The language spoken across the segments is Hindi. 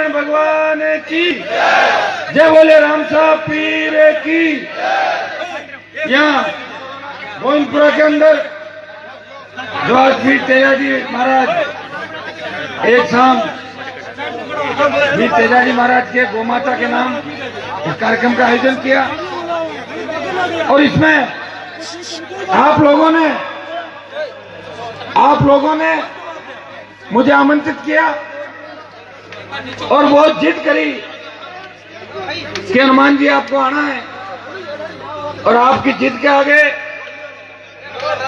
नारायण भगवान की जय, बोले राम साहब पीर की। यहाँ गोविंदपुरा के अंदर जो आज भी तेजाजी महाराज एक शाम भी तेजाजी महाराज के गोमाता के नाम इस कार्यक्रम का आयोजन किया और इसमें आप लोगों ने मुझे आमंत्रित किया और बहुत जिद करी कि हनुमान जी आपको आना है। और आपकी जिद के आगे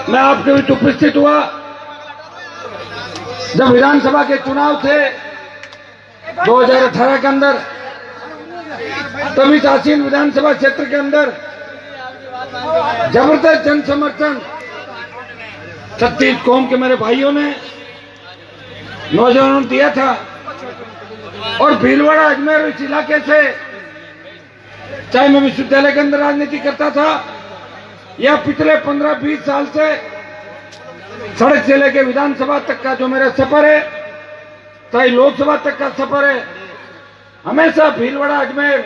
मैं आपके बीच उपस्थित हुआ। जब विधानसभा के चुनाव थे 2018 के अंदर, तभी तहसील विधानसभा क्षेत्र के अंदर जबरदस्त जन समर्थन 36 कौम के मेरे भाइयों ने, नौजवानों ने दिया था। और भीलवाड़ा अजमेर इस इलाके से, चाहे मैं विश्वविद्यालय के अंदर राजनीति करता था या पिछले 15-20 साल से सड़क से लेकर विधानसभा तक का जो मेरा सफर है, चाहे लोकसभा तक का सफर है, हमेशा भीलवाड़ा अजमेर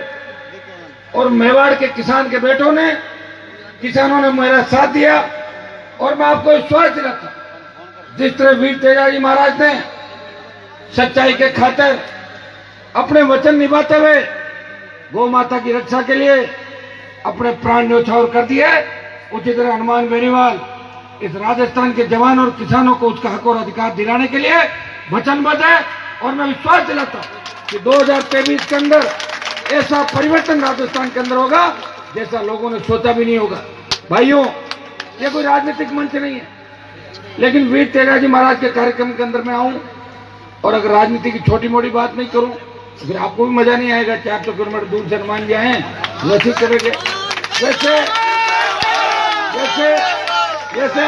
और मेवाड़ के किसान के किसानों ने मेरा साथ दिया। और मैं आपको विश्वास दिलाता हूं, जिस तरह वीर तेजाजी महाराज ने सच्चाई के खातिर अपने वचन निभाते हुए गौ माता की रक्षा के लिए अपने प्राण न्यौछावर कर दिए, उसी तरह हनुमान बेनीवाल इस राजस्थान के जवान और किसानों को उसका हक और अधिकार दिलाने के लिए वचनबद्ध है। और मैं विश्वास दिलाता हूं कि 2023 के अंदर ऐसा परिवर्तन राजस्थान के अंदर होगा जैसा लोगों ने सोचा भी नहीं होगा। भाइयों, ये कोई राजनीतिक मंच नहीं है, लेकिन वीर तेजाजी महाराज के कार्यक्रम के अंदर मैं आऊं और अगर राजनीति की छोटी मोटी बात नहीं करूं तो फिर आपको भी मजा नहीं आएगा। 400 किलोमीटर दूर से हनुमान जी आए हैं, वैसे करेंगे। जैसे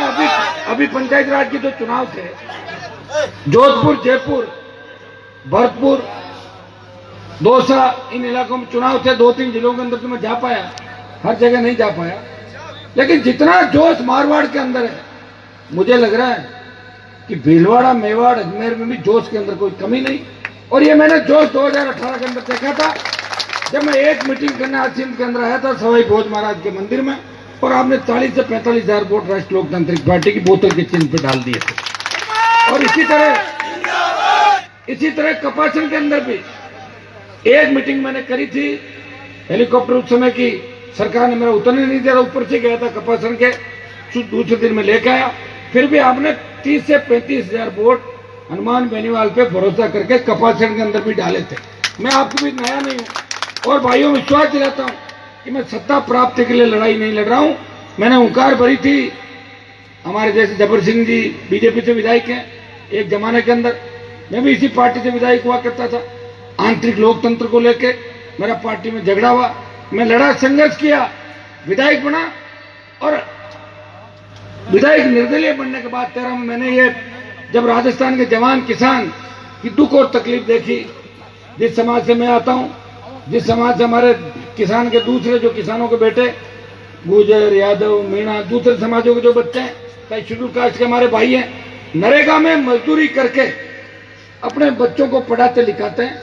अभी पंचायत राज के जो चुनाव थे, जोधपुर, जयपुर, भरतपुर, दौसा, इन इलाकों में चुनाव थे। 2-3 जिलों के अंदर तो मैं जा पाया, हर जगह नहीं जा पाया, लेकिन जितना जोश मारवाड़ के अंदर है, मुझे लग रहा है कि भीलवाड़ा, मेवाड़, अजमेर में भी जोश के अंदर कोई कमी नहीं। और ये मैंने जोश 2018 के अंदर देखा था जब मैं एक मीटिंग करने आज सिंध के अंदर आया था सवाई भोज महाराज के मंदिर में, और आपने 40 से 45 हजार वोट राष्ट्रीय लोकतांत्रिक पार्टी की बोतल के चिन्ह पर डाल दिए थे। और इसी तरह कपासन के अंदर भी एक मीटिंग मैंने करी थी। हेलीकॉप्टर उस समय की सरकार ने मेरा उतरने नहीं दिया, ऊपर से गया था कपासन के, दूसरे दिन में लेकर आया। फिर भी आपने 30 से 35 हजार वोट हनुमान बेनीवाल पे भरोसा करके कपासन के अंदर भी डाले थे। मैं आपको भी नया नहीं हूं और भाइयों विश्वास दिलाता हूं कि मैं सत्ता प्राप्ति के लिए लड़ाई नहीं लड़ रहा हूं। मैंने हुंकार भरी थी, हमारे जैसे जबर सिंह जी बीजेपी से विधायक हैं, एक जमाने के अंदर मैं भी इसी पार्टी से विधायक हुआ करता था। आंतरिक लोकतंत्र को लेके मेरा पार्टी में झगड़ा हुआ, मैं लड़ा, संघर्ष किया, विधायक बना। और विधायक निर्दलीय बनने के बाद 13 में मैंने ये जब राजस्थान के जवान किसान की दुख और तकलीफ देखी, जिस समाज से मैं आता हूं, जिस समाज से हमारे किसान के दूसरे जो किसानों के बेटे गुजर, यादव, मीणा, दूसरे समाजों के जो बच्चे हैं, चाहे शेड्यूल कास्ट के हमारे भाई हैं, नरेगा में मजदूरी करके अपने बच्चों को पढ़ाते लिखाते हैं,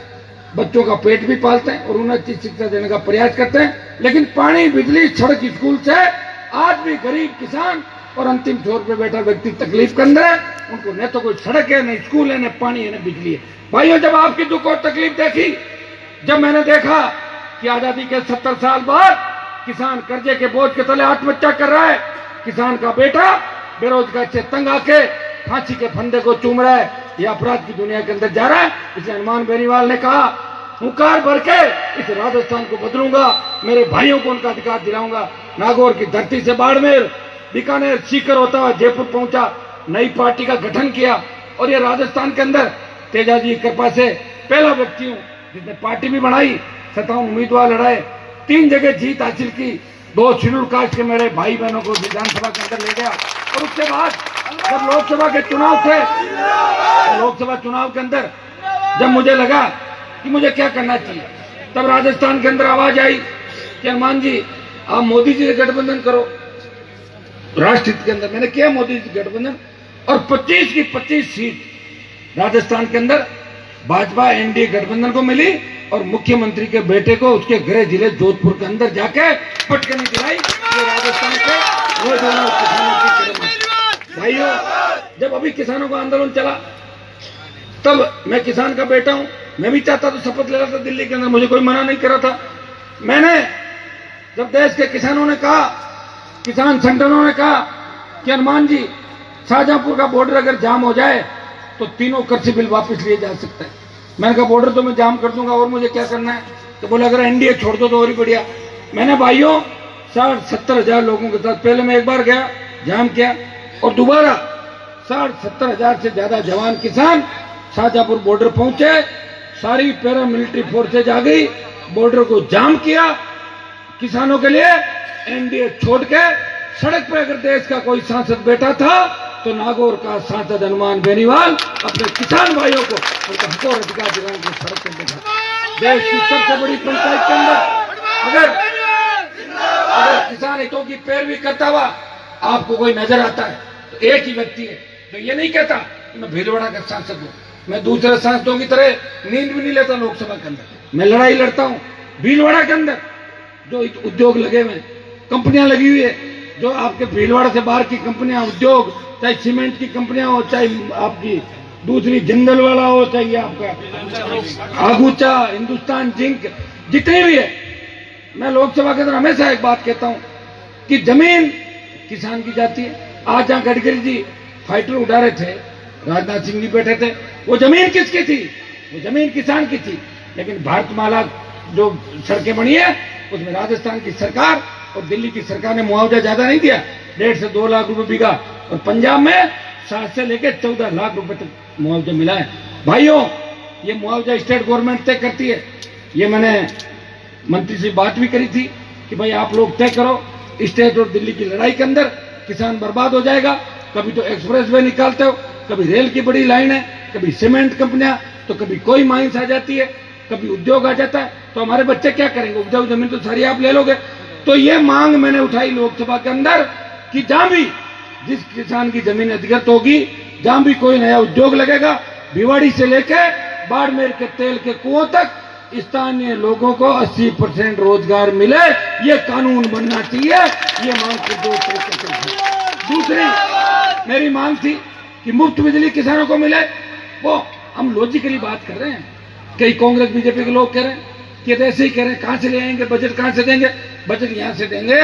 बच्चों का पेट भी पालते हैं और उन्हें अच्छी शिक्षा देने का प्रयास करते हैं। लेकिन पानी, बिजली, सड़क, स्कूल से आज भी गरीब किसान और अंतिम छोर पे बैठा व्यक्ति तकलीफ के अंदर है। उनको न तो कोई सड़क है, न स्कूल है, न पानी है, न बिजली है। भाइयों, जब आपकी दुख और तकलीफ देखी, जब मैंने देखा कि आजादी के 70 साल बाद किसान कर्जे के बोझ के तले आत्महत्या कर रहा है, किसान का बेटा बेरोजगार से तंग आके फांसी के फंदे को चूम रहा है, यह अपराध की दुनिया के अंदर जा रहा है। इसलिए हनुमान बेनीवाल ने कहा, हुंकार भर के इस राजस्थान को बदलूंगा, मेरे भाइयों को उनका अधिकार दिलाऊंगा। नागौर की धरती से बाड़मेर, बीकानेर, सीकर होता हुआ जयपुर पहुंचा, नई पार्टी का गठन किया। और ये राजस्थान के अंदर तेजाजी की कृपा से पहला व्यक्ति हूं जिसने पार्टी भी बनाई, 57 उम्मीदवार लड़ाए, 3 जगह जीत हासिल की, 2 शेड्यूल कास्ट के मेरे भाई बहनों को विधानसभा के अंदर ले गया। और उसके बाद जब लोकसभा के चुनाव थे, लोकसभा चुनाव के अंदर जब मुझे लगा कि मुझे क्या करना चाहिए, तब राजस्थान के अंदर आवाज आई कि हनुमान जी आप मोदी जी से गठबंधन करो। राष्ट्रहित के अंदर मैंने किया मोदी जी गठबंधन और 25 की 25 सीट राजस्थान के अंदर भाजपा एनडीए गठबंधन को मिली और मुख्यमंत्री के बेटे को उसके गृह जिले जोधपुर के अंदर जाके पटकनी दिलाई। ये राजस्थान के नौजवानों किसानों की कदम। भाइयों, जब अभी किसानों का आंदोलन चला तब मैं किसान का बेटा हूं, मैं भी चाहता तो शपथ ले रहा था दिल्ली के अंदर, मुझे कोई मना नहीं कर रहा था। मैंने जब देश के किसानों ने कहा, किसान संगठनों ने कहा कि हनुमान जी शाहजहांपुर का बॉर्डर अगर जाम हो जाए तो तीनों कृषि बिल वापस लिए जा सकते हैं। मैंने कहा बॉर्डर तो मैं जाम कर दूंगा और मुझे क्या करना है? तो बोले अगर एनडीए छोड़ दो तो और ही बढ़िया। मैंने भाइयों 60-70 लोगों के साथ पहले मैं एक बार गया, जाम किया और दोबारा 60-70 से ज्यादा जवान किसान शाहजहांपुर बॉर्डर पहुंचे। सारी पैरामिलिट्री फोर्सेज आ गई, बॉर्डर को जाम किया किसानों के लिए। एनडीए छोड़ के सड़क पर अगर देश का कोई सांसद बैठा था तो नागौर का सांसद हनुमान बेनीवाल अपने किसान भाइयों को उनका हक और अधिकार दिलाने के सड़क पर बैठा। देश की सबसे बड़ी पंचायत के अंदर अगर किसान हितों की पैरवी करता हुआ आपको कोई नजर आता है तो एक ही व्यक्ति है। तो ये नहीं कहता कि मैं भीलवाड़ा का सांसद हूं, मैं दूसरे सांसदों की तरह नींद भी नहीं लेता लोकसभा के अंदर। मैं लड़ाई लड़ता हूं भीलवाड़ा के अंदर जो उद्योग लगे हुए, कंपनियां लगी हुई है, जो आपके भीलवाड़ा से बाहर की कंपनियां, उद्योग, चाहे सीमेंट की कंपनियां हो, चाहे आपकी दूसरी जिंदल वाला हो, चाहे आपका आगूचा, हिंदुस्तान जिंक, जितनी भी है। मैं लोकसभा के अंदर हमेशा एक बात कहता हूं कि जमीन किसान की जाती है। आज जहां गडकरी जी फाइटर उड़ा रहे थे, राजनाथ सिंह जी बैठे थे, वो जमीन किसकी थी? वो जमीन किसान की थी। लेकिन भारतमाला जो सड़कें बनी है उसमें राजस्थान की सरकार और दिल्ली की सरकार ने मुआवजा ज्यादा नहीं दिया, 1.5 से 2 लाख रुपए बीघा, और पंजाब में 7 से लेकर 14 लाख रुपए तक मुआवजा मिला है। भाइयों, ये मुआवजा स्टेट गवर्नमेंट तय करती है। ये मैंने मंत्री से बात भी करी थी कि भाई आप लोग तय करो। स्टेट और दिल्ली की लड़ाई के अंदर किसान बर्बाद हो जाएगा। कभी तो एक्सप्रेस वे निकालते हो, कभी रेल की बड़ी लाइन है, कभी सीमेंट कंपनियां, तो कभी कोई माइंस आ जाती है, कभी उद्योग आ जाता है, तो हमारे बच्चे क्या करेंगे? उपजाऊ जमीन तो सारी आप ले लोगे। तो ये मांग मैंने उठाई लोकसभा के अंदर कि जहां भी जिस किसान की जमीन अधिकृत होगी, जहां भी कोई नया उद्योग लगेगा, भिवाड़ी से लेकर बाड़मेर के तेल के कुओं तक स्थानीय लोगों को 80% रोजगार मिले, ये कानून बनना चाहिए। ये मांग की 2 तरीके से। दूसरी मेरी मांग थी कि मुफ्त बिजली किसानों को मिले। वो हम लॉजिकली बात कर रहे हैं, कई कांग्रेस बीजेपी के लोग कह रहे हैं कि ऐसे ही कह रहे हैं, कहां से ले आएंगे, बजट कहां से देंगे? बजट यहां से देंगे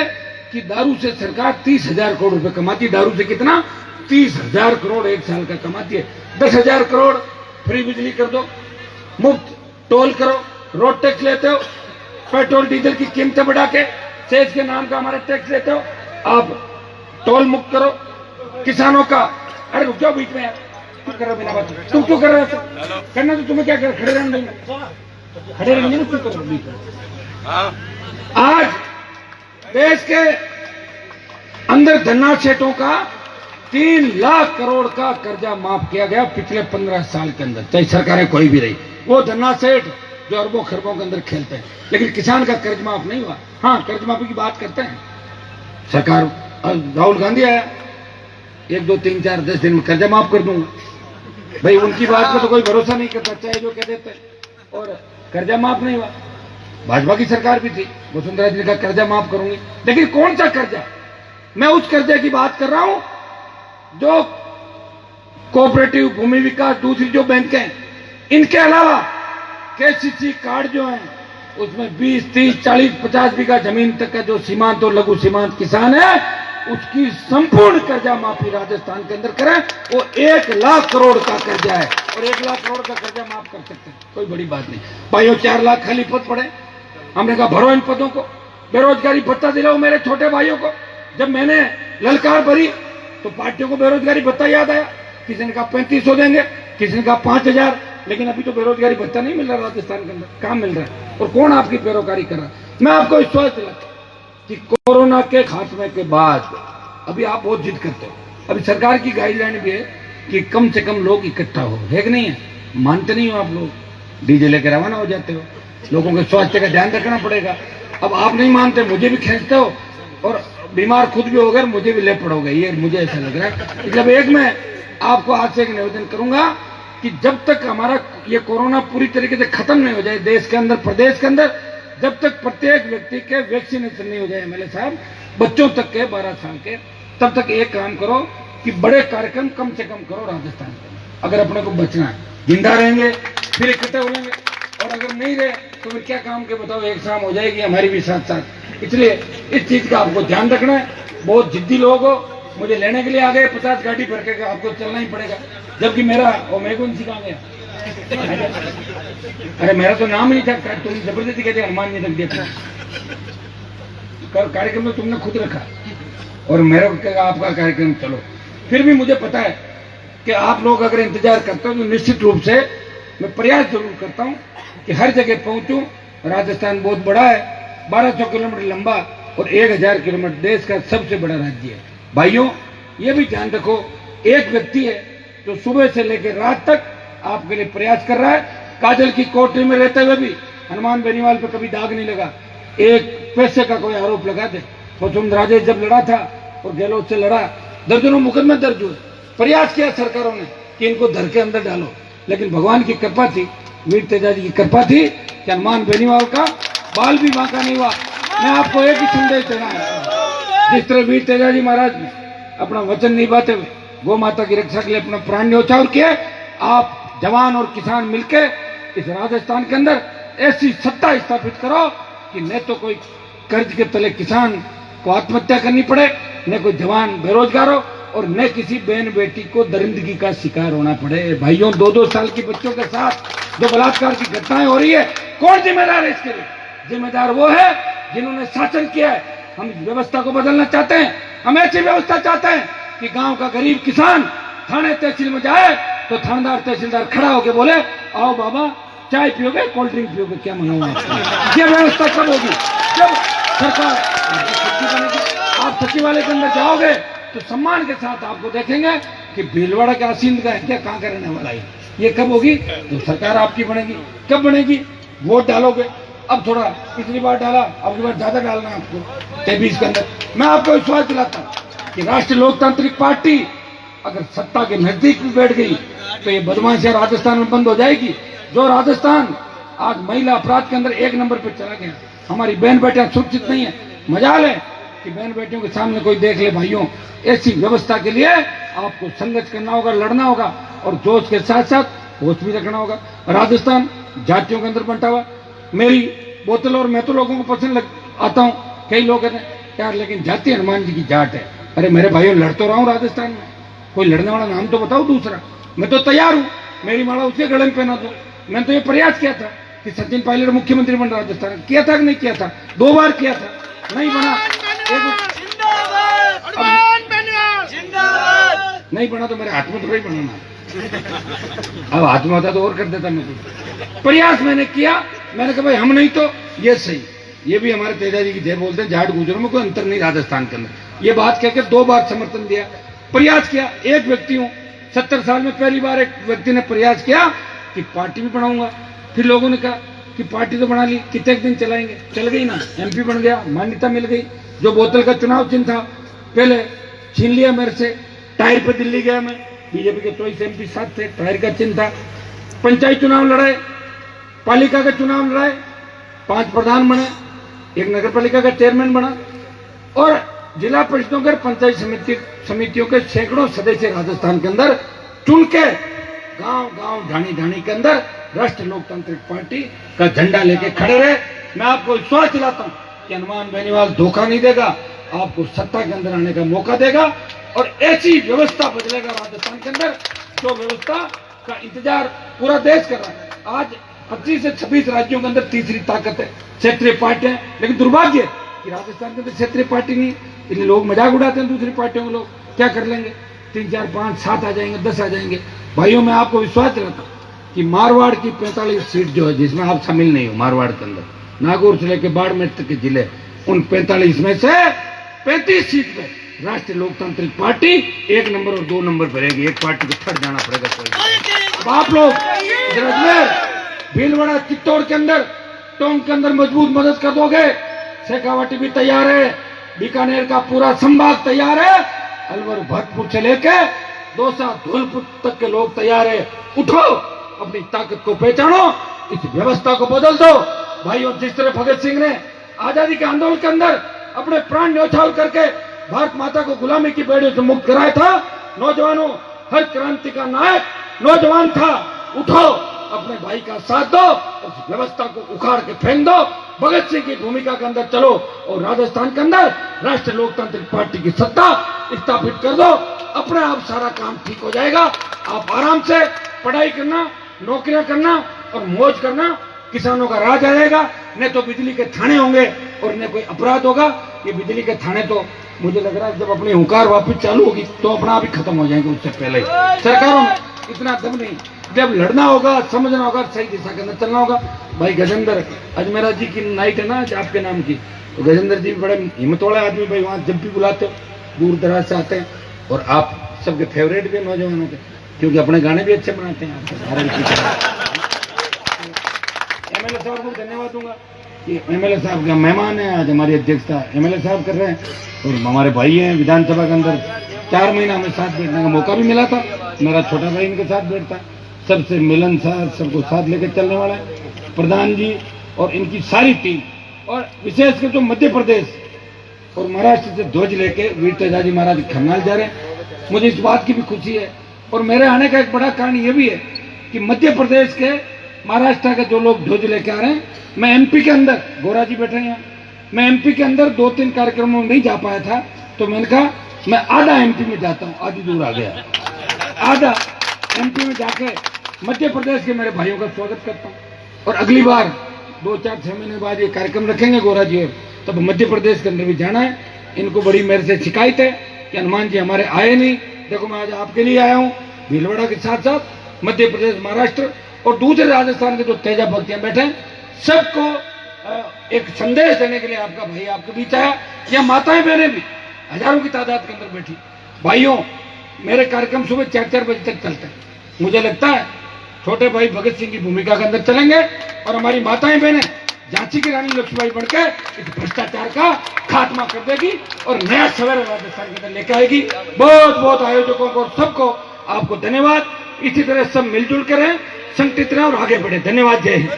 कि दारू से सरकार 30,000 करोड़ रुपए कमाती है। दारू से कितना? 30,000 करोड़ एक साल का कमाती है। 10,000 करोड़ फ्री बिजली कर दो, मुफ्त टोल करो, रोड टैक्स लेते हो, पेट्रोल डीजल की कीमतें बढ़ा के सेज के नाम का हमारा टैक्स लेते हो, आप टोल मुक्त करो किसानों का। अरे रुक जाओ बीच में यार, क्यों कर रहे हो बिना बात? तुम क्यों कर रहे हो? करना तो तुम्हें क्या कर, खड़े रहने देंगे, खड़े रहेंगे ना, क्यों कर रहे हो बीच में? आज देश के अंदर धन्ना सेठों का 3 लाख करोड़ का कर्जा माफ किया गया पिछले 15 साल के अंदर, चाहे सरकारें कोई भी रही। वो धन्ना सेठ जो अरबों खरबों के अंदर खेलते हैं, लेकिन किसान का कर्ज माफ नहीं हुआ। हाँ, कर्ज माफी की बात करते हैं सरकार। राहुल गांधी आया, 1, 2, 3, 4, 10 दिन में कर्जा माफ कर दूंगा। भाई उनकी बात में तो कोई भरोसा नहीं करता, चाहे जो कह देते, और कर्जा माफ नहीं हुआ। भाजपा की सरकार भी थी, वसुंधरा जी ने कहा कर्जा माफ करूंगी, लेकिन कौन सा कर्जा? मैं उस कर्जे की बात कर रहा हूं जो कोऑपरेटिव, भूमि विकास, दूसरी जो बैंक हैं, इनके अलावा केसीसी कार्ड जो है उसमें 20, 30, 40, 50 बीघा जमीन तक का जो सीमांत और लघु सीमांत किसान है, उसकी संपूर्ण कर्जा माफी राजस्थान के अंदर करें। वो 1 लाख करोड़ का कर्जा है और 1 लाख करोड़ का कर्जा माफ कर सकते हैं, कोई बड़ी बात नहीं। भाइयों, 4 लाख खाली पद पड़े, हमने कहा भरो इन पदों को, बेरोजगारी भत्ता दिलाओ मेरे छोटे भाइयों को। जब मैंने ललकार भरी तो पार्टियों को बेरोजगारी भत्ता याद आया, किसी ने कहा 3500 देंगे, किसी ने कहा 5000, लेकिन अभी तो बेरोजगारी भत्ता नहीं मिल रहा राजस्थान के अंदर। कहां मिल रहा है और कौन आपकी पैरोकारी कर रहा है? मैं आपको विश्वास दिलाता कि कोरोना के खात्मे के बाद अभी आप बहुत जिद करते हो, अभी सरकार की गाइडलाइन भी है कि कम से कम लोग इकट्ठा हो, है कि नहीं है? मानते नहीं हो आप लोग, डीजे लेकर रवाना हो जाते हो, लोगों के स्वास्थ्य का ध्यान रखना पड़ेगा। अब आप नहीं मानते, मुझे भी खींचते हो, और बीमार खुद भी हो गए, मुझे भी ले पड़ोगे, ये मुझे ऐसा लग रहा है। जब एक मैं आपको आज से एक निवेदन करूंगा कि जब तक हमारा ये कोरोना पूरी तरीके से खत्म नहीं हो जाए देश के अंदर, प्रदेश के अंदर, जब तक प्रत्येक व्यक्ति के वैक्सीनेशन नहीं हो जाए एमएलए साहब, बच्चों तक के 12 साल के, तब तक एक काम करो कि बड़े कार्यक्रम कम से कम करो राजस्थान में। अगर अपने को बचना है, जिंदा रहेंगे फिर इकट्ठे हो लेंगे, और अगर नहीं रहे तो फिर क्या काम के बताओ, एक शाम हो जाएगी हमारी भी साथ साथ। इसलिए इस चीज का आपको ध्यान रखना है। बहुत जिद्दी लोग हो, मुझे लेने के लिए आ गए 50 गाड़ी भर के, आपको चलना ही पड़ेगा, जबकि मेरा और मैं कौन सी कहा गया, अरे मेरा तो नाम ही था, तुम जबरदस्ती कहते हनुमान जी रख दिया, कार्यक्रम में तुमने खुद रखा और मेरा आपका कार्यक्रम। चलो फिर भी मुझे पता है कि आप लोग अगर इंतजार करते हो तो निश्चित रूप से मैं प्रयास जरूर करता हूं कि हर जगह पहुंचूं। राजस्थान बहुत बड़ा है, 1200 किलोमीटर लंबा और 1000 किलोमीटर, देश का सबसे बड़ा राज्य है। भाइयों ये भी ध्यान रखो, एक व्यक्ति है जो सुबह से लेकर रात तक आपके लिए प्रयास कर रहा है। काजल की कोठरी में रहते हुए भी हनुमान बेनीवाल पे कभी दाग नहीं लगा, एक पैसे का कोई आरोप लगा दे। वसुंधरा राजे जब लड़ा था और गहलोत से लड़ा, दर्जनों मुकदमे दर्ज हुए, प्रयास किया सरकारों ने कि इनको घर के अंदर डालो, लेकिन भगवान की कृपा थी, वीर तेजाजी की कृपा थी कि हनुमान बेनीवाल का बाल भी बांका नहीं हुआ। मैं आपको एक ही संदेश देना है, जिस तरह वीर तेजाजी महाराज ने अपना वचन निभाते हुए गौ माता की रक्षा के लिए अपना प्राण न्यौछावर किया, आप जवान और किसान मिलकर इस राजस्थान के अंदर ऐसी सत्ता स्थापित करो कि न तो कोई कर्ज के तले किसान को आत्महत्या करनी पड़े, न कोई जवान बेरोजगार हो, और न किसी बहन बेटी को दरिंदगी का शिकार होना पड़े। भाइयों 2-2 साल की बच्चों के साथ जो बलात्कार की घटनाएं हो रही है, कौन जिम्मेदार है इसके लिए? जिम्मेदार वो है जिन्होंने शासन किया है। हम व्यवस्था को बदलना चाहते हैं, हम ऐसी व्यवस्था चाहते हैं कि गांव का गरीब किसान थाने तहसील में जाए तो थानेदार तहसीलदार खड़ा होकर बोले, आओ बाबा चाय पियोगे, कोल्ड ड्रिंक पियोगे, क्या मंगाऊंगा आपको? ये व्यवस्था कब होगी? जब सरकार आप सचिवालय के अंदर जाओगे तो सम्मान के साथ आपको देखेंगे कि भीलवाड़ा के आसींद का है क्या, कहाँ का रहने वाला है। ये कब होगी? तो सरकार आपकी बनेगी। कब बनेगी? वोट डालोगे। अब थोड़ा पिछली बार डाला, अब की बार ज्यादा डालना है आपको 23 के अंदर। मैं आपको विश्वास दिलाता हूँ कि राष्ट्रीय लोकतांत्रिक पार्टी अगर सत्ता के नजदीक भी बैठ गई तो ये बदमाशियां राजस्थान में बंद हो जाएगी। जो राजस्थान आज महिला अपराध के अंदर 1 नंबर पर चला गया, हमारी बहन बेटियां सुरक्षित नहीं है। मजाल है कि बहन बेटियों के सामने कोई देख ले। भाइयों ऐसी व्यवस्था के लिए आपको संघर्ष करना होगा, लड़ना होगा, और जोश के साथ साथ होश भी रखना होगा। राजस्थान जातियों के अंदर बंटा हुआ, मेरी बोतल और मैं तो लोगों को पसंद आता हूँ, कई लोग कहते हैं यार लेकिन जाति हनुमान जी की जाट है। अरे मेरे भाइयों लड़ तो रहा हूँ राजस्थान में, कोई लड़ने वाला नाम तो बताओ दूसरा। मैं तो तैयार हूँ, मेरी माला उसके गले में पहना दो। मैंने तो ये प्रयास किया था कि सचिन पायलट मुख्यमंत्री बन राजस्थान, किया था कि नहीं किया था? 2 बार किया था, नहीं बना। नहीं बना तो मेरे हाथ में थोड़ा ही बनाना, अब हाथ में होता तो और कर देता मैं कुछ। प्रयास मैंने किया, मैंने कहा भाई हम नहीं तो ये सही। ये भी हमारे तेजाजी की जय बोलते हैं, जाट गुजरों में कोई अंतर नहीं राजस्थान के अंदर। ये बात कहकर 2 बार समर्थन दिया, प्रयास किया। एक व्यक्ति हूं, 70 साल में पहली बार एक व्यक्ति ने प्रयास किया कि पार्टी भी बनाऊंगा। फिर लोगों ने कहा कि पार्टी तो बना ली, कितने दिन चलाएंगे? चल गई ना, एमपी बन गया, मान्यता मिल गई। जो बोतल का चुनाव चिन्ह था पहले छीन लिया मेरे से। टायर पे दिल्ली गया मैं, बीजेपी के 24 एमपी साथ थे, टायर का चिन्ह था। पंचायत चुनाव लड़ाए, पालिका का चुनाव लड़ाए, 5 प्रधान बने, एक नगर पालिका का चेयरमैन बना, और जिला परिषदों के पंचायत समितियों के सैकड़ों सदस्य राजस्थान के अंदर चुन के गांव ढाणी ढाणी के अंदर राष्ट्रीय लोकतांत्रिक पार्टी का झंडा लेके खड़े रहे। मैं आपको विश्वास दिलाता हूं कि हनुमान बेनीवाल धोखा नहीं देगा, आपको सत्ता के अंदर आने का मौका देगा, और ऐसी व्यवस्था बदलेगा राजस्थान के अंदर जो व्यवस्था का इंतजार पूरा देश कर रहा है। आज 25 से 26 राज्यों के अंदर तीसरी ताकत है क्षेत्रीय पार्टियां, लेकिन दुर्भाग्य कि राजस्थान के अंदर क्षेत्रीय पार्टी नहीं। इसलिए लोग मजाक उड़ाते हैं दूसरी पार्टियों के, लोग क्या कर लेंगे, 3, 4, 5, 7 आ जाएंगे, 10 आ जाएंगे। भाइयों मैं आपको विश्वास दिलाता हूं कि मारवाड़ की 45 सीट जो है, जिसमें आप शामिल नहीं हो, मारवाड़ के अंदर नागौर से लेकर बाड़मेर तक के जिले, उन 45 में से 35 सीट पे राष्ट्रीय लोकतांत्रिक पार्टी 1 नंबर और 2 नंबर पर रहेगी। एक पार्टी को थट जाना पड़ेगा कोई। अब आप लोग अजमेर, भीलवाड़ा, चित्तौड़ के अंदर, टोंक के अंदर मजबूत मदद कर दोगे। शेखावाटी भी तैयार है, बीकानेर का पूरा संभाग तैयार है, अलवर भरतपुर से लेके दौसा धौलपुर तक के लोग तैयार है। उठो, अपनी ताकत को पहचानो, इस व्यवस्था को बदल दो। भाइयों, जिस तरह भगत सिंह ने आजादी के आंदोलन के अंदर अपने प्राण न्यौछावर करके भारत माता को गुलामी की बेड़ियों से मुक्त कराया था, नौजवानों, हर क्रांति का नायक नौजवान था। उठो, अपने भाई का साथ दो, उस व्यवस्था को उखाड़ के फेंक दो, भगत सिंह की भूमिका के अंदर चलो और राजस्थान के अंदर राष्ट्रीय लोकतांत्रिक पार्टी की सत्ता स्थापित कर दो। अपने आप सारा काम ठीक हो जाएगा। आप आराम से पढ़ाई करना, नौकरियां करना और मौज करना, किसानों का राज आ जाएगा। न तो बिजली के थाने होंगे और न कोई अपराध होगा। ये बिजली के थाने तो मुझे लग रहा है जब अपनी हुंकार वापस चालू होगी तो अपना आप ही खत्म हो जाएंगे। उससे पहले सरकारों में इतना दम नहीं। जब लड़ना होगा, समझना होगा, सही दिशा के अंदर चलना होगा। भाई गजेंद्र अजमेरा जी की नाइट है ना आज आपके नाम की, तो गजेंद्र जी बड़े हिम्मत वाले आदमी, भाई वहां जब भी बुलाते हो दूर दराज से आते हैं। और आप सबके फेवरेट भी हैं नौजवानों के, क्योंकि अपने गाने भी अच्छे बनाते हैं। एमएलए साहब को धन्यवाद दूंगा कि एमएलए साहब का मेहमान है, आज हमारी अध्यक्षता एमएलए साहब कर रहे हैं। और हमारे भाई हैं विधानसभा के अंदर, 4 महीना हमें साथ बैठने का मौका भी मिला था। मेरा छोटा भाई इनके साथ बैठता है, सबसे मिलनसार, सबको साथ लेकर चलने वाला है प्रधान जी और इनकी सारी टीम। और विशेषकर जो मध्य प्रदेश और महाराष्ट्र से ध्वज लेके वीर तेजाजी महाराज खन्नाल जा रहे हैं, मुझे इस बात की भी खुशी है। और मेरे आने का एक बड़ा कारण यह भी है कि मध्य प्रदेश के, महाराष्ट्र के जो लोग ध्वज लेके आ रहे हैं, मैं एमपी के अंदर, गोरा जी बैठे हैं, मैं एमपी के अंदर 2-3 कार्यक्रमों में नहीं जा पाया था, तो मैंने कहा मैं आधा एमपी में जाता हूँ, आधी दूर आ गया, आधा एमपी में जाके मध्य प्रदेश के मेरे भाइयों का स्वागत करता हूँ। और अगली बार 2-4-6 महीने बाद ये कार्यक्रम रखेंगे गोरा जी, तब मध्य प्रदेश के अंदर भी जाना है। इनको बड़ी मेरे से शिकायत है कि हनुमान जी हमारे आए नहीं। देखो मैं आज आपके लिए आया हूँ, भीलवाड़ा के साथ साथ मध्य प्रदेश, महाराष्ट्र और दूसरे राजस्थान के जो तेजा भक्तियां बैठे हैं, सबको एक संदेश देने के लिए आपका भाई आपके बीच आया। या माताएं बहनें भी हजारों की तादाद के अंदर बैठी। भाइयों, मेरे कार्यक्रम सुबह 4-4 बजे तक चलते हैं। मुझे लगता है छोटे भाई भगत सिंह की भूमिका के अंदर चलेंगे और हमारी माताएं बहनें झांसी की रानी लक्ष्मीबाई बनकर इस भ्रष्टाचार का खात्मा कर देगी और नया सवेरा राजस्थान के अंदर लेकर आएगी। बहुत बहुत आयोजकों को, सबको आपको धन्यवाद। इसी तरह सब मिलजुल कर रहें, संगठित रहें और आगे बढ़े। धन्यवाद। जय हिंद।